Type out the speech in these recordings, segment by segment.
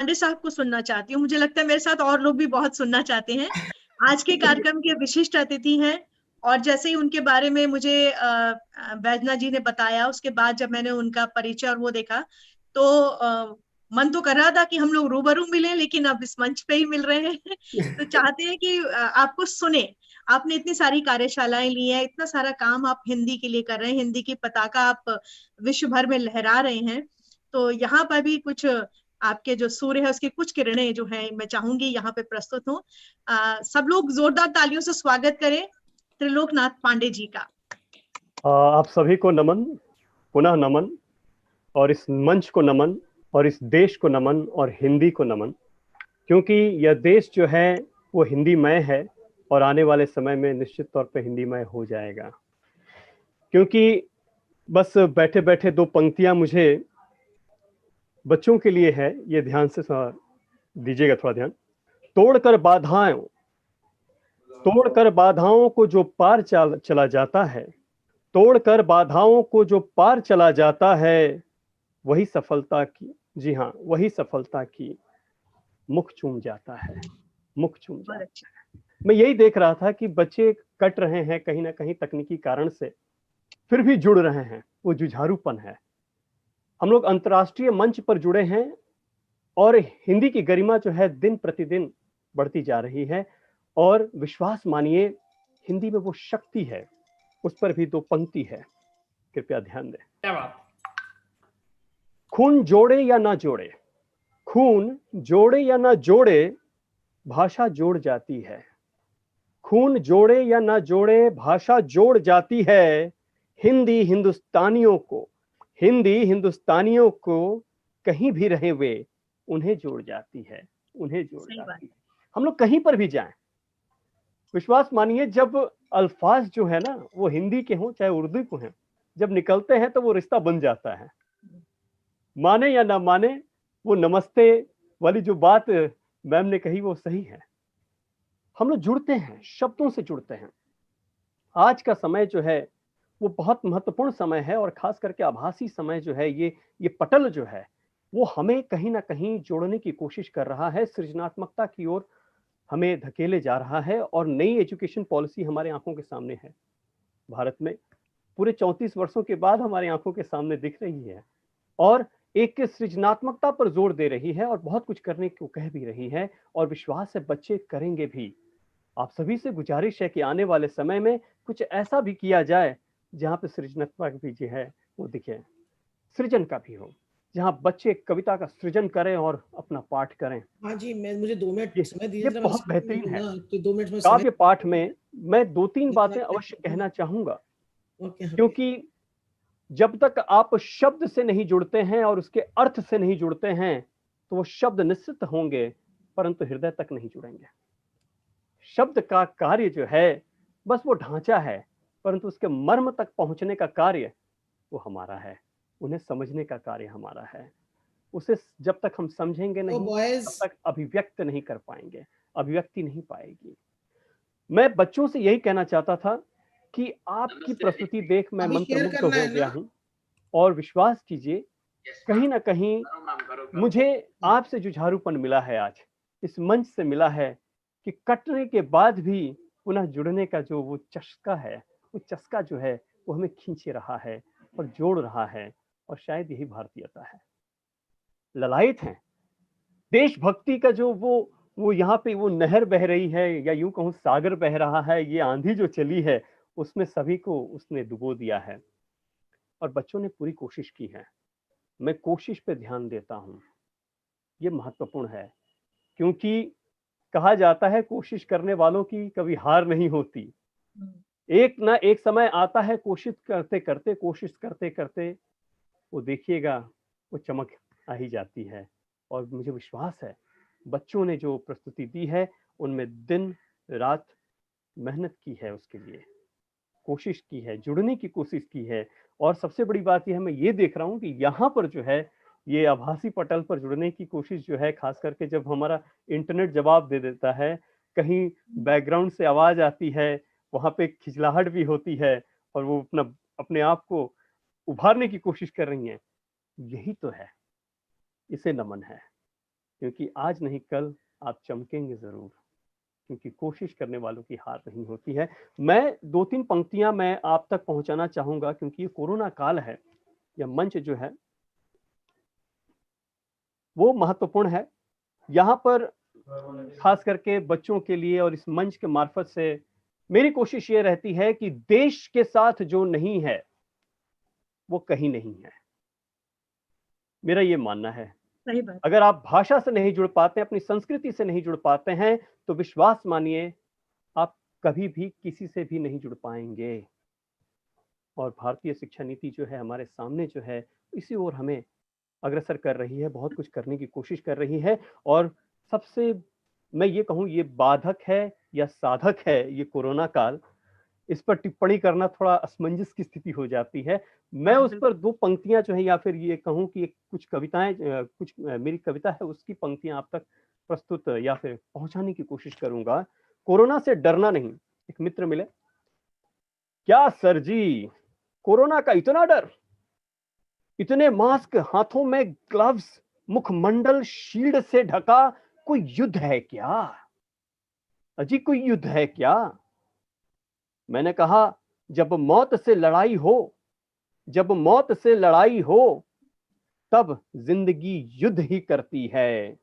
पांडे साहब को सुनना चाहती हूँ। मुझे लगता है मेरे साथ और लोग भी बहुत सुनना चाहते हैं। आज के कार्यक्रम के विशिष्ट अतिथि हैं, और जैसे ही उनके बारे में मुझे वैजना जी ने बताया, उसके बाद जब मैंने उनका परिचय और वो देखा, तो मन तो कर रहा था कि हम लोग रूबरू मिलें, लेकिन अब इस मंच पे ही मिल रहे हैं। तो चाहते हैं कि आपको सुने। आपने इतनी सारी कार्यशालाएं ली हैं, इतना सारा काम आप हिंदी के लिए कर रहे हैं, हिंदी की पताका आप विश्व भर में लहरा रहे हैं। तो यहाँ पर भी कुछ आपके जो सूर्य है उसकी कुछ किरणें जो हैं, मैं चाहूंगी यहाँ पे प्रस्तुत हो। सब लोग जोरदार तालियों से स्वागत करें त्रिलोकनाथ पांडे जी का। आप सभी को नमन, पुनः नमन, और इस मंच को नमन, और इस देश को नमन, और हिंदी को नमन, क्योंकि यह देश जो है वो हिंदीमय है और आने वाले समय में निश्चित तौर पे हिंदीमय हो जाएगा। क्योंकि बस बैठे बैठे दो पंक्तियां मुझे बच्चों के लिए है, ये ध्यान से दीजिएगा थोड़ा ध्यान। तोड़कर बाधाओं को जो पार चला जाता है, तोड़कर बाधाओं को जो पार चला जाता है, वही सफलता की, जी हाँ, वही सफलता की मुख चूम जाता है, मुख चूम जाता है। मैं यही देख रहा था कि बच्चे कट रहे हैं कहीं ना कहीं तकनीकी कारण से, फिर भी जुड़ रहे हैं, वो जुझारूपन है। हम लोग अंतर्राष्ट्रीय मंच पर जुड़े हैं और हिंदी की गरिमा जो है दिन प्रतिदिन बढ़ती जा रही है। और विश्वास मानिए, हिंदी में वो शक्ति है, उस पर भी दो पंक्ति है, कृपया ध्यान दें। खून जोड़े या ना जोड़े, खून जोड़े या ना जोड़े, भाषा जोड़ जाती है। खून जोड़े या ना जोड़े, भाषा जोड़ जाती है। हिंदी हिंदुस्तानियों को, हिंदी हिंदुस्तानियों को कहीं भी रहे वे, उन्हें जोड़ जाती है, उन्हें जोड़ जाती है। हम लोग कहीं पर भी जाएं, विश्वास मानिए, जब अल्फाज जो है ना वो हिंदी के हों चाहे उर्दू के हों, जब निकलते हैं तो वो रिश्ता बन जाता है। माने या ना माने, वो नमस्ते वाली जो बात मैम ने कही वो सही है। हम लोग जुड़ते हैं, शब्दों से जुड़ते हैं। आज का समय जो है वो बहुत महत्वपूर्ण समय है, और खास करके आभासी समय जो है, ये पटल जो है वो हमें कहीं ना कहीं जोड़ने की कोशिश कर रहा है, सृजनात्मकता की ओर हमें धकेले जा रहा है। और नई एजुकेशन पॉलिसी हमारे आंखों के सामने है, भारत में पूरे 34 वर्षों के बाद हमारी आंखों के सामने दिख रही है, और एक सृजनात्मकता पर जोर दे रही है, और बहुत कुछ करने को कह भी रही है, और विश्वास है बच्चे करेंगे भी। आप सभी से गुजारिश है कि आने वाले समय में कुछ ऐसा भी किया जाए जहां पे सृजनात्मकता भी जो है वो दिखे, सृजन का भी हो, जहां बच्चे कविता का सृजन करें और अपना पाठ करें। हाँ जी, मुझे 2 मिनट समय ये दीजिए, बहुत बेहतरीन है। तो 2 मिनट में समय काव्य पाठ में मैं 2-3 बातें अवश्य कहना चाहूंगा, क्योंकि जब तक आप शब्द से नहीं जुड़ते हैं और उसके अर्थ से नहीं जुड़ते हैं, तो वो शब्द निश्चित होंगे परंतु हृदय तक नहीं जुड़ेंगे। शब्द का कार्य जो है बस वो ढांचा है, परंतु उसके मर्म तक पहुंचने का कार्य वो हमारा है, उन्हें समझने का कार्य हमारा है। उसे जब तक हम समझेंगे नहीं, तब तक अभिव्यक्त नहीं कर पाएंगे, अभिव्यक्ति नहीं पाएगी। मैं बच्चों से यही कहना चाहता था कि आपकी प्रस्तुति देख मैं मंत्रमुग्ध हो गया हूं, और विश्वास कीजिए कहीं ना कहीं मुझे आपसे जुझारूपन मिला है, आज इस मंच से मिला है कि कटने के बाद भी पुनः जुड़ने का जो वो चस्का है, वो चस्का जो है वो हमें खींचे रहा है और जोड़ रहा है, और शायद यही भारतीयता है। ललायत हैं देशभक्ति का, जो वो यहाँ पे वो नहर बह रही है, या यूं कहूं सागर बह रहा है, ये आंधी जो चली है उसमें सभी को उसने डुबो दिया है, और बच्चों ने पूरी कोशिश की है। मैं कोशिश पे ध्यान देता हूं, ये महत्वपूर्ण है, क्योंकि कहा जाता है कोशिश करने वालों की कभी हार नहीं होती। एक ना एक समय आता है, कोशिश करते करते वो देखिएगा वो चमक आ ही जाती है। और मुझे विश्वास है बच्चों ने जो प्रस्तुति दी है उनमें दिन रात मेहनत की है, उसके लिए कोशिश की है, जुड़ने की कोशिश की है। और सबसे बड़ी बात यह है, मैं ये देख रहा हूं कि यहाँ पर जो है ये आभासी पटल पर जुड़ने की कोशिश जो है, खास करके जब हमारा इंटरनेट जवाब दे देता है, कहीं बैकग्राउंड से आवाज आती है, वहां पे खिजलाहट भी होती है, और वो अपने आप को उभारने की कोशिश कर रही हैं, यही तो है, इसे नमन है। क्योंकि आज नहीं कल आप चमकेंगे जरूर, क्योंकि कोशिश करने वालों की हार नहीं होती है। मैं 2-3 पंक्तियां मैं आप तक पहुंचाना चाहूंगा, क्योंकि ये कोरोना काल है, यह मंच जो है वो महत्वपूर्ण है। यहाँ पर खास करके बच्चों के लिए और इस मंच के मार्फत से मेरी कोशिश ये रहती है कि देश के साथ जो नहीं है वो कहीं नहीं है, मेरा ये मानना है। सही बात। अगर आप भाषा से नहीं जुड़ पाते, अपनी संस्कृति से नहीं जुड़ पाते हैं, तो विश्वास मानिए आप कभी भी किसी से भी नहीं जुड़ पाएंगे। और भारतीय शिक्षा नीति जो है हमारे सामने जो है, इसी ओर हमें अग्रसर कर रही है, बहुत कुछ करने की कोशिश कर रही है। और सबसे मैं ये कहूं, ये बाधक है या साधक है ये कोरोना काल, इस पर टिप्पणी करना थोड़ा असमंजस की स्थिति हो जाती है। मैं हाँ, उस पर बिल्कुल। 2 पंक्तियां जो है, या फिर ये कहूं कि कुछ कविताएं, कुछ मेरी कविता है उसकी पंक्तियां आप तक प्रस्तुत या फिर पहुंचाने की कोशिश करूंगा। कोरोना से डरना नहीं। एक मित्र मिले, क्या सर जी, कोरोना का इतना डर, इतने मास्क, हाथों में ग्लव्स, मुखमंडल शील्ड से ढका, कोई युद्ध है क्या? अजी कोई युद्ध है क्या? मैंने कहा, जब मौत से लड़ाई हो, जब मौत से लड़ाई हो, तब जिंदगी युद्ध ही करती है।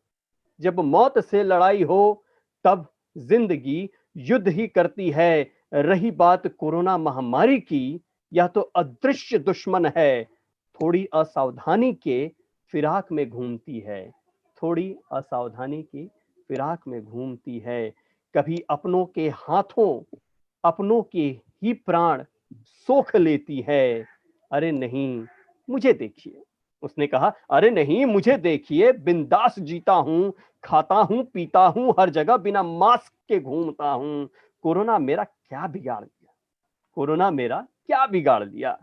जब मौत से लड़ाई हो, तब जिंदगी युद्ध ही करती है। रही बात कोरोना महामारी की, यह तो अदृश्य दुश्मन है, थोड़ी असावधानी के फिराक में घूमती है। थोड़ी असावधानी की फिराक में घूमती है। कभी अपनों के हाथों, अपनों के ही प्राण सोख लेती है। अरे नहीं, मुझे देखिए, उसने कहा, अरे नहीं मुझे देखिए, बिंदास जीता हूं, खाता हूं, पीता हूं, हर जगह बिना मास्क के घूमता हूं। कोरोना मेरा क्या बिगाड़ दिया? कोरोना मेरा क्या बिगाड़ दिया?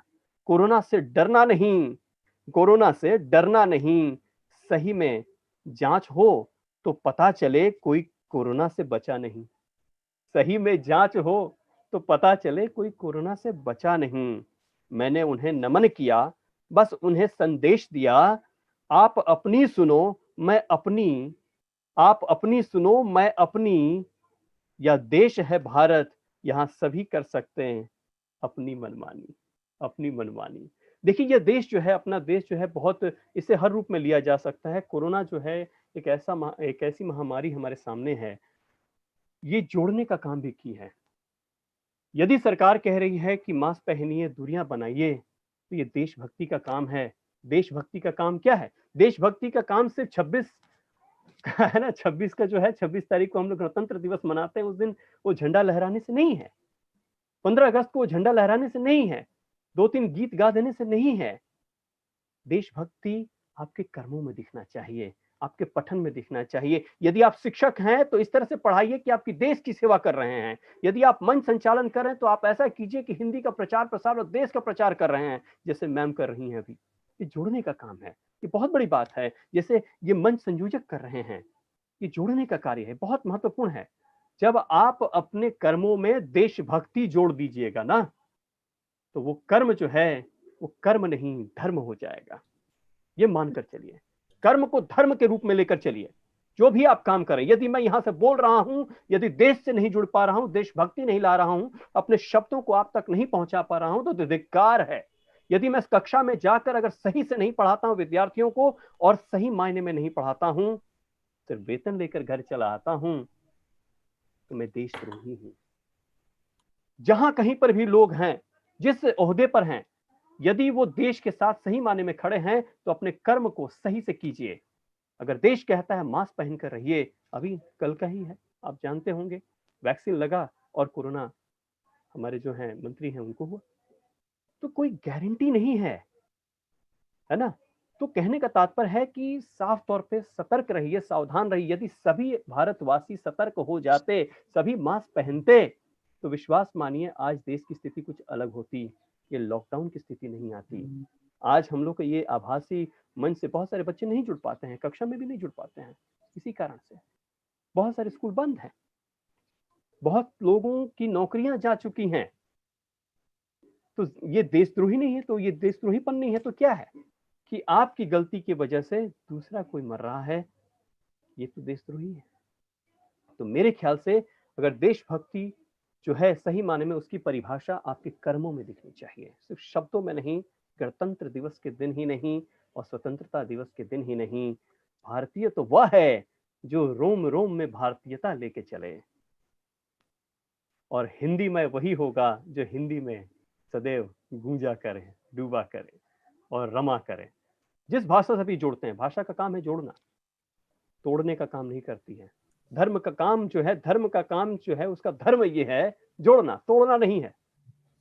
कोरोना से डरना नहीं, कोरोना से डरना नहीं। सही में जांच हो तो पता चले कोई कोरोना से बचा नहीं। सही में जांच हो तो पता चले कोई कोरोना से बचा नहीं। मैंने उन्हें नमन किया, बस उन्हें संदेश दिया, आप अपनी सुनो, मैं अपनी, आप अपनी सुनो, मैं अपनी, यह देश है भारत, यहां सभी कर सकते हैं अपनी मनमानी, अपनी मनमानी। देखिए ये देश जो है, अपना देश जो है, बहुत इसे हर रूप में लिया जा सकता है। कोरोना जो है एक ऐसी महामारी हमारे सामने है, ये जोड़ने का काम भी की है। यदि सरकार कह रही है कि मास्क पहनिए, दूरियां बनाइए, तो ये देशभक्ति का काम है। देशभक्ति का काम क्या है? देशभक्ति का काम सिर्फ 26 का है ना, 26 का जो है, 26 तारीख को हम लोग गणतंत्र दिवस मनाते हैं, उस दिन वो झंडा लहराने से नहीं है। 15 अगस्त को वो झंडा लहराने से नहीं है। 2-3 गीत गा देने से नहीं है। देशभक्ति आपके कर्मों में दिखना चाहिए, आपके पठन में दिखना चाहिए। यदि आप शिक्षक हैं तो इस तरह से पढ़ाइए कि आपकी देश की सेवा कर रहे हैं। यदि आप मंच संचालन कर रहे हैं तो आप ऐसा कीजिए कि हिंदी का प्रचार प्रसार और देश का प्रचार कर रहे हैं, जैसे मैम कर रही हैं अभी। ये जोड़ने का काम है, ये बहुत बड़ी बात है। जैसे ये मंच संयोजक कर रहे हैं, ये जोड़ने का कार्य है, बहुत महत्वपूर्ण है। जब आप अपने कर्मों में देशभक्ति जोड़ दीजिएगा ना, तो वो कर्म जो है, वो कर्म नहीं धर्म हो जाएगा। ये मानकर चलिए, कर्म को धर्म के रूप में लेकर चलिए। जो भी आप काम करें, यदि मैं यहां से बोल रहा हूं, यदि देश से नहीं जुड़ पा रहा हूं, देशभक्ति नहीं ला रहा हूं, अपने शब्दों को आप तक नहीं पहुंचा पा रहा हूं, तो धिक्कार है। यदि मैं इस कक्षा में जाकर अगर सही से नहीं पढ़ाता हूं विद्यार्थियों को, और सही मायने में नहीं पढ़ाता हूं, सिर्फ वेतन लेकर घर चला आता हूं, तो मैं देशद्रोही हूं। जहां कहीं पर भी लोग हैं, जिस ओहदे पर हैं, यदि वो देश के साथ सही माने में खड़े हैं, तो अपने कर्म को सही से कीजिए। अगर देश कहता है मास्क पहनकर रहिए, अभी कल का ही है, आप जानते होंगे, वैक्सीन लगा और कोरोना हमारे जो हैं मंत्री हैं उनको हुआ। तो कोई गारंटी नहीं है ना? तो कहने का तात्पर्य है कि साफ तौर पे सतर्क रहिए, सावधान रहिए। यदि सभी भारतवासी सतर्क हो जाते, सभी मास्क पहनते, तो विश्वास मानिए आज देश की स्थिति कुछ अलग होती। ये लॉकडाउन की स्थिति नहीं आती। आज हम लोग को ये आभासी मंच से बहुत सारे बच्चे नहीं जुड़ पाते हैं, कक्षा में भी नहीं जुड़ पाते हैं, इसी कारण से बहुत सारे स्कूल बंद हैं, बहुत लोगों की नौकरियां जा चुकी हैं। तो ये देशद्रोही नहीं है, तो ये देशद्रोहीपन नहीं है, तो क्या है कि आपकी गलती की वजह से दूसरा कोई मर रहा है, ये तो देशद्रोही है। तो मेरे ख्याल से अगर देशभक्ति जो है सही माने में उसकी परिभाषा आपके कर्मों में दिखनी चाहिए, सिर्फ शब्दों में नहीं। गणतंत्र दिवस के दिन ही नहीं और स्वतंत्रता दिवस के दिन ही नहीं, भारतीय तो वह है जो रोम रोम में भारतीयता लेके चले, और हिंदी में वही होगा जो हिंदी में सदैव गूंजा करे, डूबा करे और रमा करे। जिस भाषा से भी जोड़ते हैं, भाषा का काम है जोड़ना, तोड़ने का काम नहीं करती है। धर्म का काम जो है उसका धर्म ये है जोड़ना, तोड़ना नहीं है।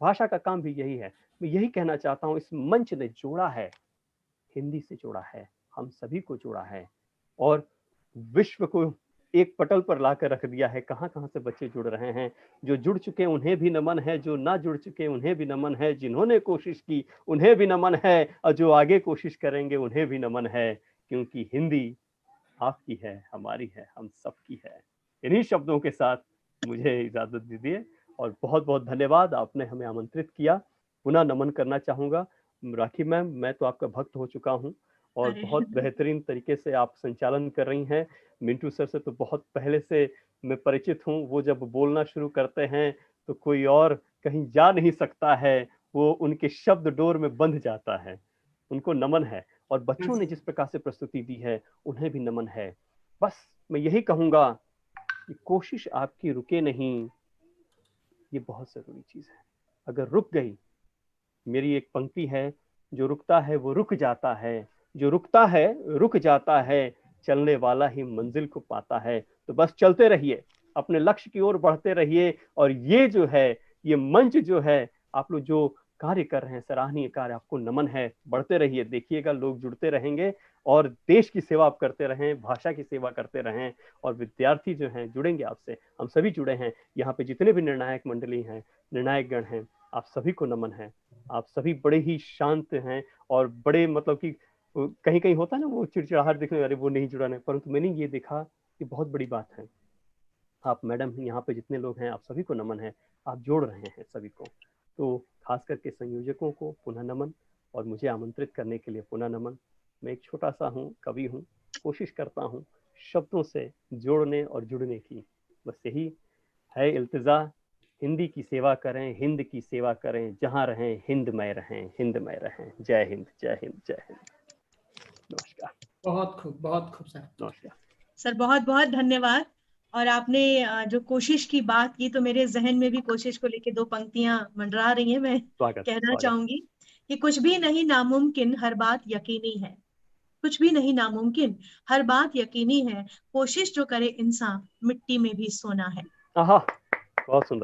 भाषा का काम भी यही है। मैं यही कहना चाहता हूं, इस मंच ने जोड़ा है, हिंदी से जोड़ा है, हम सभी को जोड़ा है और विश्व को एक पटल पर लाकर रख दिया है। कहां कहां से बच्चे जुड़ रहे हैं, जो जुड़ चुके उन्हें भी नमन है, जो ना जुड़ चुके उन्हें भी नमन है, जिन्होंने कोशिश की उन्हें भी नमन है और जो आगे कोशिश करेंगे उन्हें भी नमन है, क्योंकि हिंदी आपकी है, हमारी है, हम सबकी है। इन्हीं शब्दों के साथ मुझे इजाजत दीजिए और बहुत बहुत धन्यवाद, आपने हमें आमंत्रित किया। पुनः नमन करना चाहूंगा राखी मैम, मैं तो आपका भक्त हो चुका हूं और बहुत बेहतरीन तरीके से आप संचालन कर रही हैं। मिंटू सर से तो बहुत पहले से मैं परिचित हूं, वो जब बोलना शुरू करते हैं तो कोई और कहीं जा नहीं सकता है, वो उनके शब्द डोर में बंध जाता है। उनको नमन है और बच्चों ने जिस प्रकार से प्रस्तुति दी है उन्हें भी नमन है। बस मैं यही कहूंगा कि कोशिश आपकी रुके नहीं, ये बहुत जरूरी चीज है। अगर रुक गई, मेरी एक पंक्ति है, जो रुकता है वो रुक जाता है, जो रुकता है रुक जाता है, चलने वाला ही मंजिल को पाता है। तो बस चलते रहिए, अपने लक्ष्य की ओर बढ़ते रहिए और ये जो है, ये मंच जो है, आप लोग जो कार्य कर रहे हैं, सराहनीय कार्य, आपको नमन है। बढ़ते रहिए, देखिएगा लोग जुड़ते रहेंगे और देश की सेवा आप करते रहें, भाषा की सेवा करते रहें और विद्यार्थी जो हैं जुड़ेंगे आपसे। हम सभी जुड़े हैं, यहाँ पे जितने भी निर्णायक मंडली हैं, निर्णायक गण हैं, आप सभी को नमन है। आप सभी बड़े ही शांत हैं और बड़े मतलब कि कहीं कहीं होता है ना वो चिड़चिड़ाहट दिखने, अरे वो नहीं जुड़ा नहीं, परंतु मैंने ये देखा कि बहुत बड़ी बात है। आप मैडम यहाँ पे जितने लोग हैं, आप सभी को नमन है, आप जोड़ रहे हैं सभी को। तो खास करके संयोजकों को पुनः नमन और मुझे आमंत्रित करने के लिए पुनः नमन। मैं एक छोटा सा हूँ, कवि हूँ, कोशिश करता हूँ शब्दों से जोड़ने और जुड़ने की, बस यही है इल्तिजा। हिंदी की सेवा करें, हिंद की सेवा करें, जहाँ रहें हिंदमय रहें, हिंदमय रहें। जय हिंद, जय हिंद, जय हिंद। नमस्कार। बहुत खूब सर। नमस्कार सर, बहुत बहुत धन्यवाद। और आपने जो कोशिश की बात की, तो मेरे जहन में भी कोशिश को लेके दो पंक्तियां मंडरा रही हैं। मैं कहना चाहूंगी कि कुछ भी नहीं नामुमकिन, हर बात यकीनी है। कुछ भी नहीं नामुमकिन, हर बात यकीनी है। कोशिश जो करे इंसान, मिट्टी में भी सोना है। बहुत सुंदर।